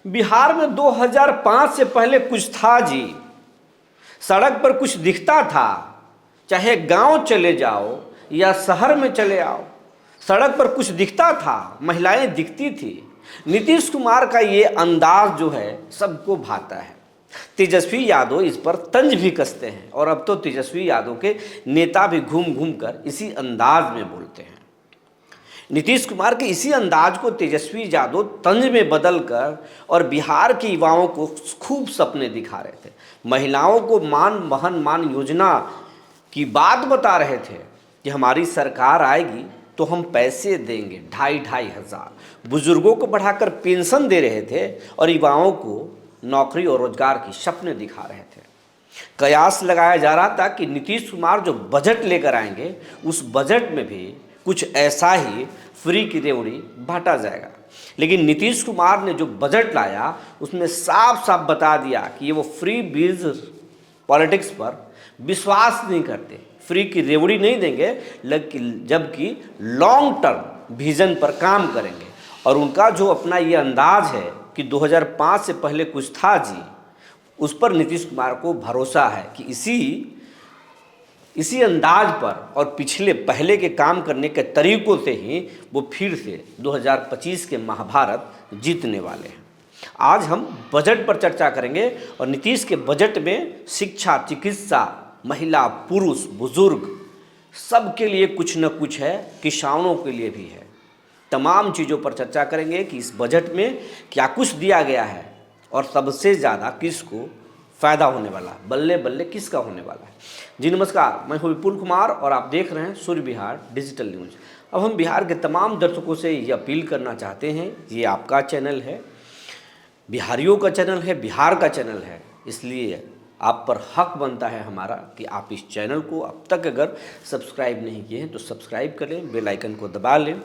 बिहार में 2005 से पहले कुछ था जी। सड़क पर कुछ दिखता था, चाहे गांव चले जाओ या शहर में चले आओ, सड़क पर कुछ दिखता था, महिलाएं दिखती थी। नीतीश कुमार का ये अंदाज जो है सबको भाता है। तेजस्वी यादव इस पर तंज भी कसते हैं और अब तो तेजस्वी यादव के नेता भी घूम घूम कर इसी अंदाज में बोलते हैं। नीतीश कुमार के इसी अंदाज को तेजस्वी यादव तंज में बदल कर और बिहार के युवाओं को खूब सपने दिखा रहे थे। महिलाओं को मान योजना की बात बता रहे थे कि हमारी सरकार आएगी तो हम पैसे देंगे 2,500 बुजुर्गों को बढ़ाकर पेंशन दे रहे थे और युवाओं को नौकरी और रोजगार की सपने दिखा रहे थे। कयास लगाया जा रहा था कि नीतीश कुमार जो बजट लेकर आएंगे उस बजट में भी कुछ ऐसा ही फ्री की रेवड़ी बांटा जाएगा। लेकिन नीतीश कुमार ने जो बजट लाया उसमें साफ साफ बता दिया कि ये वो फ्री बीज पॉलिटिक्स पर विश्वास नहीं करते, फ्री की रेवड़ी नहीं देंगे, जबकि लॉन्ग टर्म विजन पर काम करेंगे। और उनका जो अपना ये अंदाज है कि 2005 से पहले कुछ था जी, उस पर नीतीश कुमार को भरोसा है कि इसी अंदाज पर और पहले के काम करने के तरीकों से ही वो फिर से 2025 के महाभारत जीतने वाले हैं। आज हम बजट पर चर्चा करेंगे और नीतीश के बजट में शिक्षा, चिकित्सा, महिला, पुरुष, बुजुर्ग सबके लिए कुछ न कुछ है, किसानों के लिए भी है। तमाम चीज़ों पर चर्चा करेंगे कि इस बजट में क्या कुछ दिया गया है और सबसे ज़्यादा किसको फ़ायदा होने वाला है, बल्ले बल्ले किसका होने वाला है। जी नमस्कार, मैं हूँ विपुल कुमार और आप देख रहे हैं सूर्य बिहार डिजिटल न्यूज़। अब हम बिहार के तमाम दर्शकों से ये अपील करना चाहते हैं, ये आपका चैनल है, बिहारियों का चैनल है, बिहार का चैनल है, इसलिए आप पर हक बनता है हमारा कि आप इस चैनल को अब तक अगर सब्सक्राइब नहीं किए हैं तो सब्सक्राइब करें, बेल आइकन को दबा लें।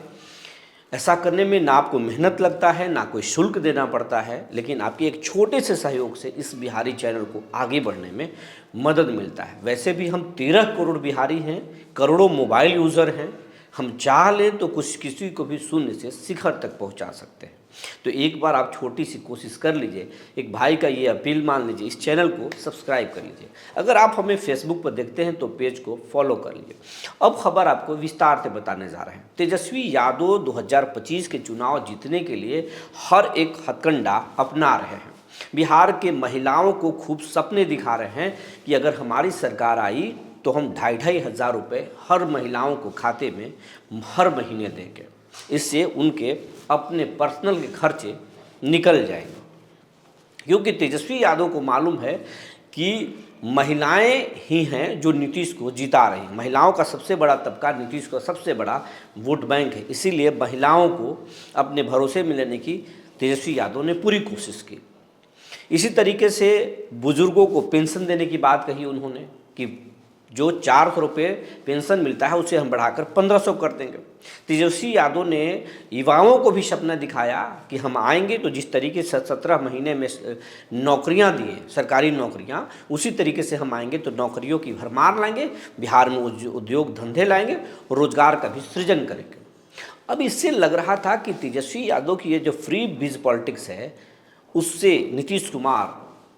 ऐसा करने में ना आपको मेहनत लगता है, ना कोई शुल्क देना पड़ता है, लेकिन आपके एक छोटे से सहयोग से इस बिहारी चैनल को आगे बढ़ने में मदद मिलता है। वैसे भी हम 13 करोड़ बिहारी हैं, करोड़ों मोबाइल यूज़र हैं, हम चाह लें तो किसी को भी शून्य से शिखर तक पहुंचा सकते हैं। तो एक बार आप छोटी सी कोशिश कर लीजिए, एक भाई का ये अपील मान लीजिए, इस चैनल को सब्सक्राइब कर लीजिए। अगर आप हमें फेसबुक पर देखते हैं तो पेज को फॉलो कर लीजिए। अब खबर आपको विस्तार से बताने जा रहे हैं। तेजस्वी यादव 2025 के चुनाव जीतने के लिए हर एक हथकंडा अपना रहे हैं। बिहार के महिलाओं को खूब सपने दिखा रहे हैं कि अगर हमारी सरकार आई तो हम 2,500 रुपये हर महिलाओं को खाते में हर महीने देंगे। इससे उनके अपने पर्सनल के खर्चे निकल जाएंगे, क्योंकि तेजस्वी यादव को मालूम है कि महिलाएं ही हैं जो नीतीश को जिता रही हैं। महिलाओं का सबसे बड़ा तबका नीतीश का सबसे बड़ा वोट बैंक है, इसीलिए महिलाओं को अपने भरोसे में लेने की तेजस्वी यादव ने पूरी कोशिश की। इसी तरीके से बुजुर्गों को पेंशन देने की बात कही उन्होंने कि जो 400 रुपये पेंशन मिलता है उसे हम बढ़ाकर 1,500 कर देंगे। तेजस्वी यादव ने युवाओं को भी सपना दिखाया कि हम आएंगे तो जिस तरीके से 17 महीने में नौकरियां दिए, सरकारी नौकरियां, उसी तरीके से हम आएंगे तो नौकरियों की भरमार लाएंगे, बिहार में उद्योग धंधे लाएंगे, रोजगार का भी सृजन करेंगे। अब इससे लग रहा था कि तेजस्वी यादव की ये जो फ्री बीज पॉलिटिक्स है उससे नीतीश कुमार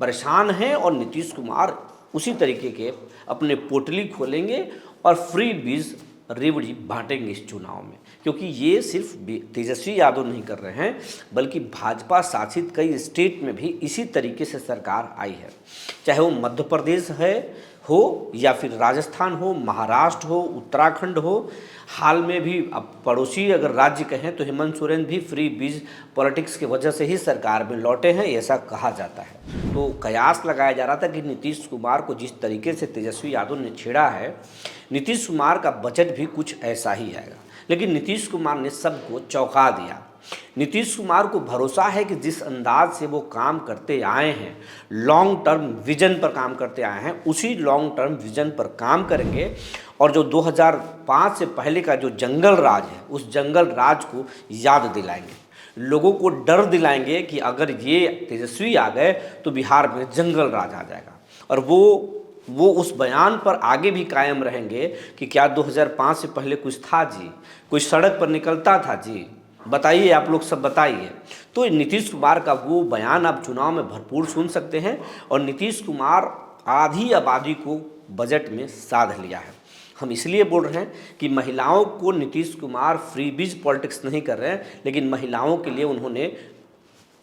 परेशान हैं और नीतीश कुमार उसी तरीके के अपने पोटली खोलेंगे और फ्री बीज रेवड़ी बांटेंगे इस चुनाव में, क्योंकि ये सिर्फ तेजस्वी यादव नहीं कर रहे हैं बल्कि भाजपा शासित कई स्टेट में भी इसी तरीके से सरकार आई है। चाहे वो मध्य प्रदेश हो या फिर राजस्थान हो, महाराष्ट्र हो, उत्तराखंड हो, हाल में भी अब पड़ोसी अगर राज्य कहें तो हेमंत सोरेन भी फ्री बीज पॉलिटिक्स की वजह से ही सरकार में लौटे हैं, ऐसा कहा जाता है। तो कयास लगाया जा रहा था कि नीतीश कुमार को जिस तरीके से तेजस्वी यादव ने छेड़ा है, नीतीश कुमार का बजट भी कुछ ऐसा ही आएगा। लेकिन नीतीश कुमार ने सबको चौंका दिया। नीतीश कुमार को भरोसा है कि जिस अंदाज से वो काम करते आए हैं, लॉन्ग टर्म विजन पर काम करते आए हैं, उसी लॉन्ग टर्म विजन पर काम करेंगे और जो 2005 से पहले का जो जंगल राज है उस जंगल राज को याद दिलाएंगे, लोगों को डर दिलाएंगे कि अगर ये तेजस्वी आ गए तो बिहार में जंगल राज आ जाएगा। और वो उस बयान पर आगे भी कायम रहेंगे कि क्या 2005 से पहले कुछ था जी, कोई सड़क पर निकलता था जी, बताइए, आप लोग सब बताइए। तो नीतीश कुमार का वो बयान आप चुनाव में भरपूर सुन सकते हैं, और नीतीश कुमार आधी आबादी को बजट में साध लिया है। हम इसलिए बोल रहे हैं कि महिलाओं को नीतीश कुमार फ्री बीज पॉलिटिक्स नहीं कर रहे हैं, लेकिन महिलाओं के लिए उन्होंने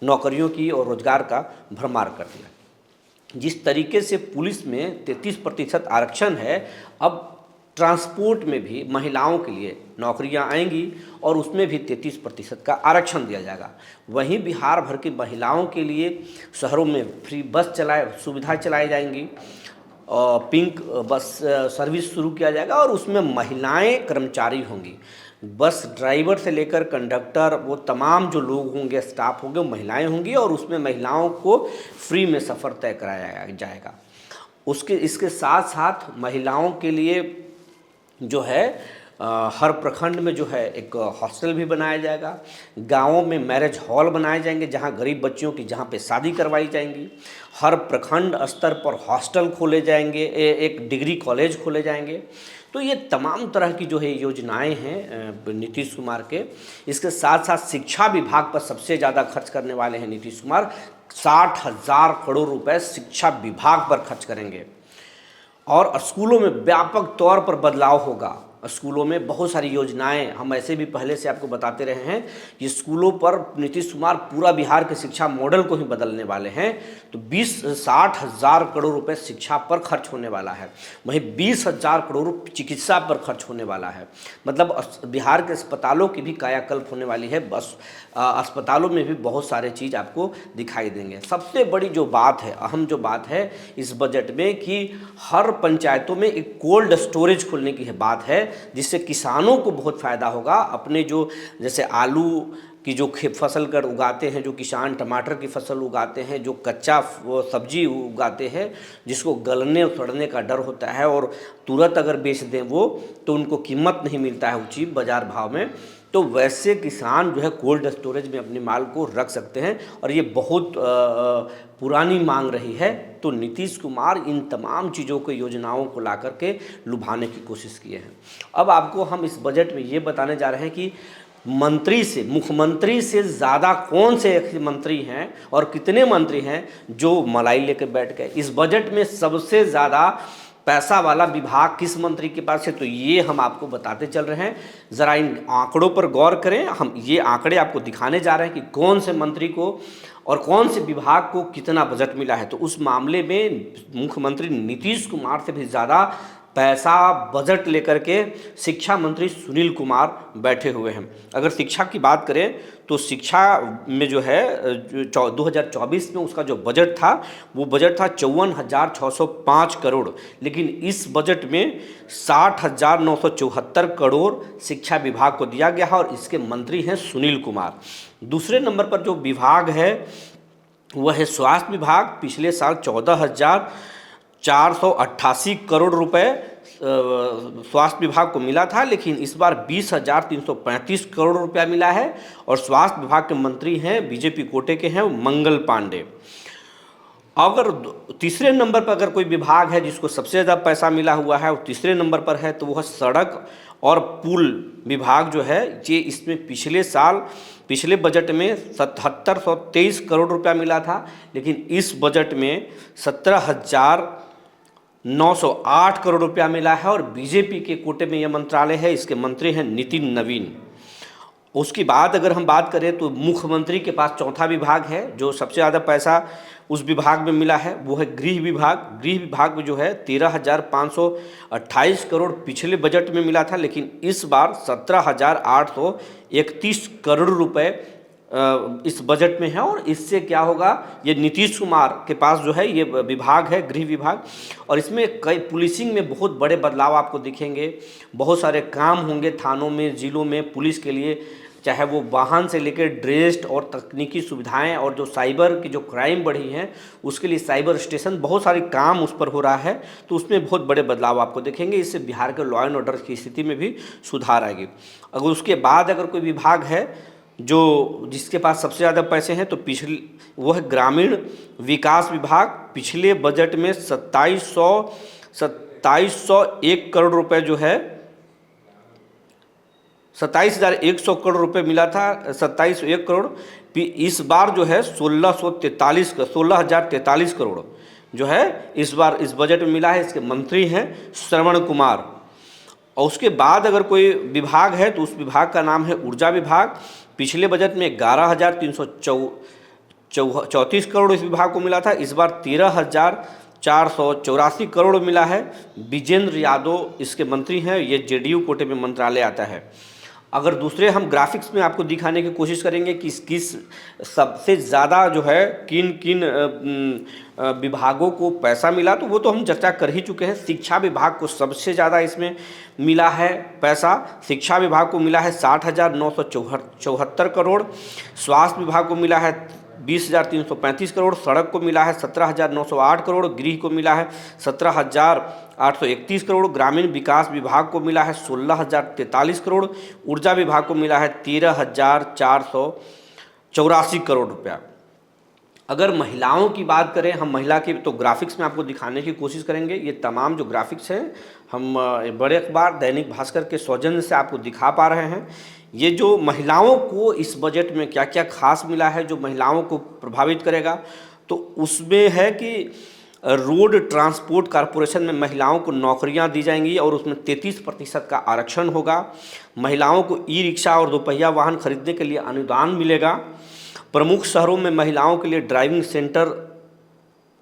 नौकरियों की और रोजगार का भरमार कर दिया। जिस तरीके से पुलिस में 33% आरक्षण है, अब ट्रांसपोर्ट में भी महिलाओं के लिए नौकरियां आएंगी और उसमें भी 33% का आरक्षण दिया जाएगा। वहीं बिहार भर की महिलाओं के लिए शहरों में फ्री बस सुविधा चलाई जाएंगी, और पिंक बस सर्विस शुरू किया जाएगा, और उसमें महिलाएं कर्मचारी होंगी। बस ड्राइवर से लेकर कंडक्टर, वो तमाम जो लोग होंगे, स्टाफ होंगे, वो महिलाएं होंगी, और उसमें महिलाओं को फ्री में सफ़र तय कराया जाएगा। इसके साथ साथ महिलाओं के लिए जो है हर प्रखंड में जो है एक हॉस्टल भी बनाया जाएगा। गांवों में मैरिज हॉल बनाए जाएंगे, जहां गरीब बच्चियों की जहां पे शादी करवाई जाएंगी। हर प्रखंड स्तर पर हॉस्टल खोले जाएंगे, एक डिग्री कॉलेज खोले जाएंगे। तो ये तमाम तरह की जो है योजनाएं हैं नीतीश कुमार के। इसके साथ साथ शिक्षा विभाग पर सबसे ज़्यादा खर्च करने वाले हैं नीतीश कुमार। 60,000 करोड़ रुपए शिक्षा विभाग पर खर्च करेंगे, और स्कूलों में व्यापक तौर पर बदलाव होगा। स्कूलों में बहुत सारी योजनाएं, हम ऐसे भी पहले से आपको बताते रहे हैं कि स्कूलों पर नीतीश कुमार पूरा बिहार के शिक्षा मॉडल को ही बदलने वाले हैं। तो 60,000 करोड़ रुपए शिक्षा पर खर्च होने वाला है। वहीं 20,000 करोड़ चिकित्सा पर खर्च होने वाला है। मतलब बिहार के अस्पतालों की भी कायाकल्प होने वाली है। बस अस्पतालों में भी बहुत सारे चीज़ आपको दिखाई देंगे। सबसे बड़ी जो बात है, अहम जो बात है इस बजट में, कि हर पंचायतों में एक कोल्ड स्टोरेज खोलने की बात है, जिससे किसानों को बहुत फ़ायदा होगा। अपने जो जैसे आलू की जो फसल कर उगाते हैं, जो किसान टमाटर की फसल उगाते हैं, जो कच्चा सब्जी उगाते हैं, जिसको गलने और सड़ने का डर होता है, और तुरंत अगर बेच दें वो, तो उनको कीमत नहीं मिलता है उचित बाजार भाव में। तो वैसे किसान जो है कोल्ड स्टोरेज में अपने माल को रख सकते हैं, और ये बहुत पुरानी मांग रही है। तो नीतीश कुमार इन तमाम चीज़ों को, योजनाओं को ला करके लुभाने की कोशिश किए हैं। अब आपको हम इस बजट में ये बताने जा रहे हैं कि मुख्यमंत्री से ज़्यादा कौन से मंत्री हैं और कितने मंत्री हैं जो मलाई लेकर बैठ गए। इस बजट में सबसे ज़्यादा पैसा वाला विभाग किस मंत्री के पास है, तो ये हम आपको बताते चल रहे हैं। ज़रा इन आंकड़ों पर गौर करें। हम ये आंकड़े आपको दिखाने जा रहे हैं कि कौन से मंत्री को और कौन से विभाग को कितना बजट मिला है। तो उस मामले में मुख्यमंत्री नीतीश कुमार से भी ज़्यादा पैसा बजट लेकर के शिक्षा मंत्री सुनील कुमार बैठे हुए हैं। अगर शिक्षा की बात करें तो शिक्षा में जो है 2024 में उसका जो बजट था, वो बजट था 54,605 करोड़, लेकिन इस बजट में 60,974 करोड़ शिक्षा विभाग को दिया गया है, और इसके मंत्री हैं सुनील कुमार। दूसरे नंबर पर जो विभाग है वह है स्वास्थ्य विभाग। पिछले साल 14,488 करोड़ रुपए स्वास्थ्य विभाग को मिला था, लेकिन इस बार 20,335 करोड़ रुपया मिला है, और स्वास्थ्य विभाग के मंत्री हैं बीजेपी कोटे के हैं मंगल पांडे। अगर तीसरे नंबर पर अगर कोई विभाग है जिसको सबसे ज़्यादा पैसा मिला हुआ है, वो तीसरे नंबर पर है, तो वह सड़क और पुल विभाग जो है। ये इसमें पिछले बजट में 7,723 करोड़ रुपया मिला था, लेकिन इस बजट में 17,908 करोड़ रुपया मिला है, और बीजेपी के कोटे में यह मंत्रालय है। इसके मंत्री हैं नितिन नवीन। उसके बाद अगर हम बात करें तो मुख्यमंत्री के पास चौथा विभाग है जो सबसे ज़्यादा पैसा उस विभाग में मिला है, वो है गृह विभाग। गृह विभाग में जो है 13,528 करोड़ पिछले बजट में मिला था, लेकिन इस बार 17,831 करोड़ रुपए इस बजट में है। और इससे क्या होगा, ये नीतीश कुमार के पास जो है ये विभाग है गृह विभाग, और इसमें कई पुलिसिंग में बहुत बड़े बदलाव आपको दिखेंगे। बहुत सारे काम होंगे थानों में, जिलों में पुलिस के लिए, चाहे वो वाहन से लेकर ड्रेस्ड और तकनीकी सुविधाएं, और जो साइबर की जो क्राइम बढ़ी हैं उसके लिए साइबर स्टेशन, बहुत सारे काम उस पर हो रहा है। तो उसमें बहुत बड़े बदलाव आपको देखेंगे। इससे बिहार के लॉ एंड ऑर्डर की स्थिति में भी सुधार आएगी। अगर उसके बाद अगर कोई विभाग है जो जिसके पास सबसे ज़्यादा पैसे हैं, तो वो है ग्रामीण विकास विभाग। पिछले बजट में 2701 करोड़ रुपए जो है 27,100 करोड़ रुपए मिला था, 2701 करोड़। इस बार जो है 16,043 करोड़ जो है इस बार इस बजट में मिला है। इसके मंत्री हैं श्रवण कुमार। और उसके बाद अगर कोई विभाग है तो उस विभाग का नाम है ऊर्जा विभाग। पिछले बजट में 11,334 करोड़ इस विभाग को मिला था, इस बार 13,484 करोड़ मिला है। विजेंद्र यादव इसके मंत्री हैं, ये जेडीयू कोटे में मंत्रालय आता है। अगर दूसरे हम ग्राफिक्स में आपको दिखाने की कोशिश करेंगे कि किस सबसे ज़्यादा जो है किन किन विभागों को पैसा मिला, तो वो तो हम चर्चा कर ही चुके हैं। शिक्षा विभाग को सबसे ज़्यादा इसमें मिला है पैसा। शिक्षा विभाग को मिला है 60,974 करोड़। स्वास्थ्य विभाग को मिला है 20,335 करोड़। सड़क को मिला है 17,908 करोड़। गृह को मिला है 17,831 करोड़। ग्रामीण विकास विभाग को मिला है 16,043 करोड़। ऊर्जा विभाग को मिला है 13,484 करोड़ रुपया। अगर महिलाओं की बात करें, हम महिला की तो ग्राफिक्स में आपको दिखाने की कोशिश करेंगे। ये तमाम जो ग्राफिक्स हैं हम बड़े अखबार दैनिक भास्कर के सौजन्य से आपको दिखा पा रहे हैं। ये जो महिलाओं को इस बजट में क्या क्या खास मिला है जो महिलाओं को प्रभावित करेगा, तो उसमें है कि रोड ट्रांसपोर्ट कॉरपोरेशन में महिलाओं को नौकरियां दी जाएंगी और उसमें 33% का आरक्षण होगा। महिलाओं को ई रिक्शा और दोपहिया वाहन खरीदने के लिए अनुदान मिलेगा। प्रमुख शहरों में महिलाओं के लिए ड्राइविंग सेंटर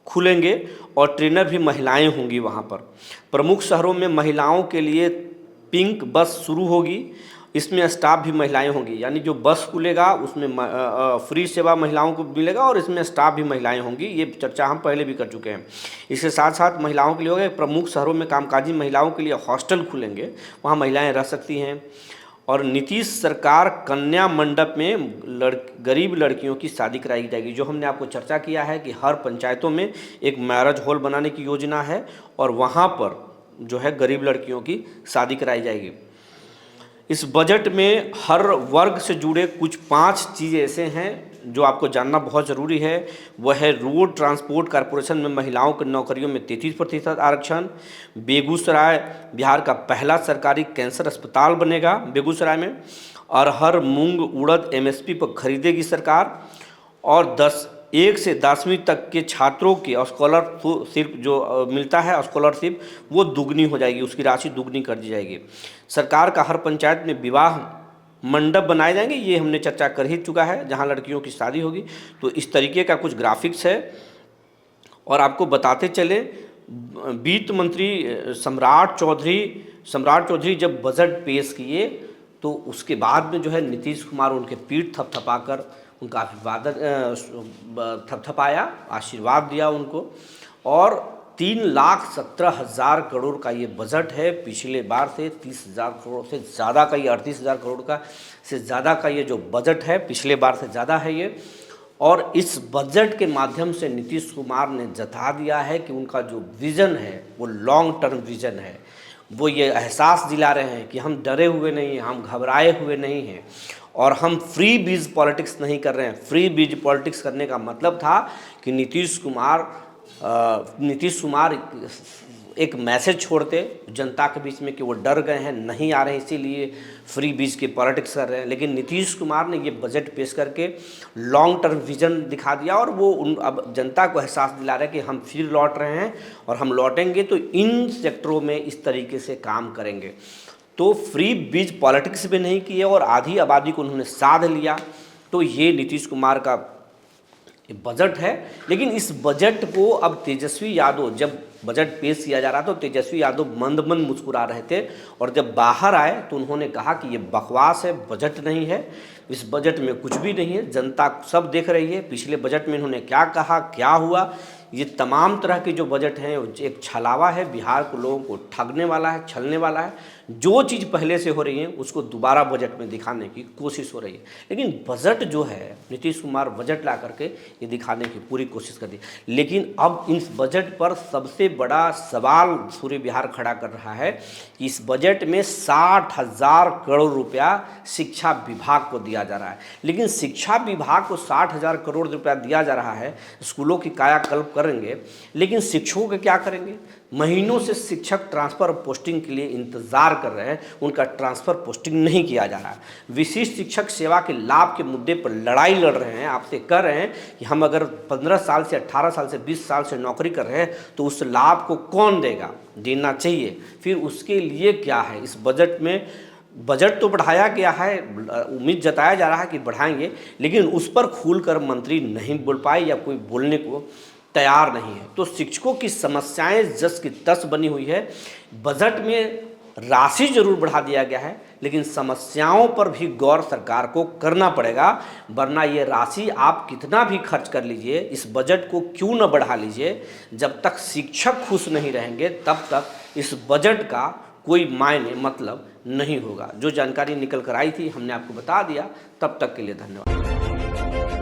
खुलेंगे और ट्रेनर भी महिलाएं होंगी वहां पर। प्रमुख शहरों में महिलाओं के लिए पिंक बस शुरू होगी, इसमें स्टाफ भी महिलाएं होंगी। यानी जो बस खुलेगा उसमें फ्री सेवा महिलाओं को मिलेगा और इसमें स्टाफ भी महिलाएं होंगी। ये चर्चा हम पहले भी कर चुके हैं। इसके साथ साथ महिलाओं के लिए होगा, प्रमुख शहरों में कामकाजी महिलाओं के लिए हॉस्टल खुलेंगे, वहाँ महिलाएं रह सकती हैं। और नीतीश सरकार कन्या मंडप में गरीब लड़कियों की शादी कराई जाएगी। जो हमने आपको चर्चा किया है कि हर पंचायतों में एक मैरिज हॉल बनाने की योजना है और वहाँ पर जो है गरीब लड़कियों की शादी कराई जाएगी। इस बजट में हर वर्ग से जुड़े कुछ 5 चीज़ ऐसे हैं जो आपको जानना बहुत ज़रूरी है। वह है रोड ट्रांसपोर्ट कॉरपोरेशन में महिलाओं की नौकरियों में 33% आरक्षण। बेगूसराय बिहार का पहला सरकारी कैंसर अस्पताल बनेगा बेगूसराय में। और हर मूंग उड़द एमएसपी पर खरीदेगी सरकार। और 1 से 10वीं तक के छात्रों की स्कॉलरशिप जो मिलता है स्कॉलरशिप वो दुगनी हो जाएगी, उसकी राशि दुगनी कर दी जाएगी। सरकार का हर पंचायत में विवाह मंडप बनाए जाएंगे, ये हमने चर्चा कर ही चुका है, जहां लड़कियों की शादी होगी। तो इस तरीके का कुछ ग्राफिक्स है। और आपको बताते चले, वित्त मंत्री सम्राट चौधरी जब बजट पेश किए तो उसके बाद में जो है नीतीश कुमार उनके पीठ थपथपाकर उनका अभिवादन थपथपाया, आशीर्वाद दिया उनको। और 3,17,000 करोड़ का ये बजट है। पिछले बार से 30,000 करोड़ से ज़्यादा का, ये 38,000 करोड़ का से ज़्यादा का ये जो बजट है पिछले बार से ज़्यादा है ये। और इस बजट के माध्यम से नीतीश कुमार ने जता दिया है कि उनका जो विज़न है वो लॉन्ग टर्म विज़न है। वो ये एहसास दिला रहे हैं कि हम डरे हुए नहीं हैं, हम घबराए हुए नहीं हैं और हम फ्री बीज पॉलिटिक्स नहीं कर रहे हैं। फ्री बीज पॉलिटिक्स करने का मतलब था कि नीतीश कुमार एक मैसेज छोड़ते जनता के बीच में कि वो डर गए हैं, नहीं आ रहे, इसीलिए फ्री बीज की पॉलिटिक्स कर रहे हैं। लेकिन नीतीश कुमार ने ये बजट पेश करके लॉन्ग टर्म विजन दिखा दिया और वो अब जनता को एहसास दिला रहे हैं कि हम फिर लौट रहे हैं और हम लौटेंगे तो इन सेक्टरों में इस तरीके से काम करेंगे। तो फ्री बीज पॉलिटिक्स भी नहीं किए और आधी आबादी को उन्होंने साध लिया। तो ये नीतीश कुमार का बजट है। लेकिन इस बजट को अब तेजस्वी यादव, जब बजट पेश किया जा रहा था तो तेजस्वी यादव मंद मंद मुस्कुरा रहे थे और जब बाहर आए तो उन्होंने कहा कि ये बकवास है, बजट नहीं है, इस बजट में कुछ भी नहीं है, जनता सब देख रही है। पिछले बजट में इन्होंने क्या कहा, क्या हुआ, ये तमाम तरह के जो बजट हैं एक छलावा है, बिहार को लोगों को ठगने वाला है, छलने वाला है। जो चीज़ पहले से हो रही है उसको दोबारा बजट में दिखाने की कोशिश हो रही है। लेकिन बजट जो है, नीतीश कुमार बजट ला करके ये दिखाने की पूरी कोशिश कर दी। लेकिन अब इस बजट पर सबसे बड़ा सवाल पूरे बिहार खड़ा कर रहा है कि इस बजट में 60,000 करोड़ रुपया शिक्षा विभाग को दिया जा रहा है। लेकिन शिक्षा विभाग को 60,000 करोड़ रुपया दिया जा रहा है, स्कूलों की कायाकल्प करेंगे, लेकिन शिक्षकों के क्या करेंगे? महीनों से शिक्षक ट्रांसफ़र और पोस्टिंग के लिए इंतज़ार कर रहे हैं उनका ट्रांसफ़र पोस्टिंग नहीं किया जा रहा है। विशिष्ट शिक्षक सेवा के लाभ के मुद्दे पर लड़ाई लड़ रहे हैं, आपसे कह रहे हैं कि हम अगर 15 साल से 18 साल से 20 साल से नौकरी कर रहे हैं तो उस लाभ को कौन देगा, देना चाहिए। फिर उसके लिए क्या है, इस बजट में बजट तो बढ़ाया गया है, उम्मीद जताया जा रहा है कि बढ़ाएंगे, लेकिन उस पर खुलकर मंत्री नहीं बोल पाए या कोई बोलने को तैयार नहीं है। तो शिक्षकों की समस्याएं जस की तस बनी हुई है। बजट में राशि जरूर बढ़ा दिया गया है, लेकिन समस्याओं पर भी गौर सरकार को करना पड़ेगा, वरना ये राशि आप कितना भी खर्च कर लीजिए, इस बजट को क्यों न बढ़ा लीजिए, जब तक शिक्षक खुश नहीं रहेंगे तब तक इस बजट का कोई मायने मतलब नहीं होगा। जो जानकारी निकल कर आई थी हमने आपको बता दिया। तब तक के लिए धन्यवाद।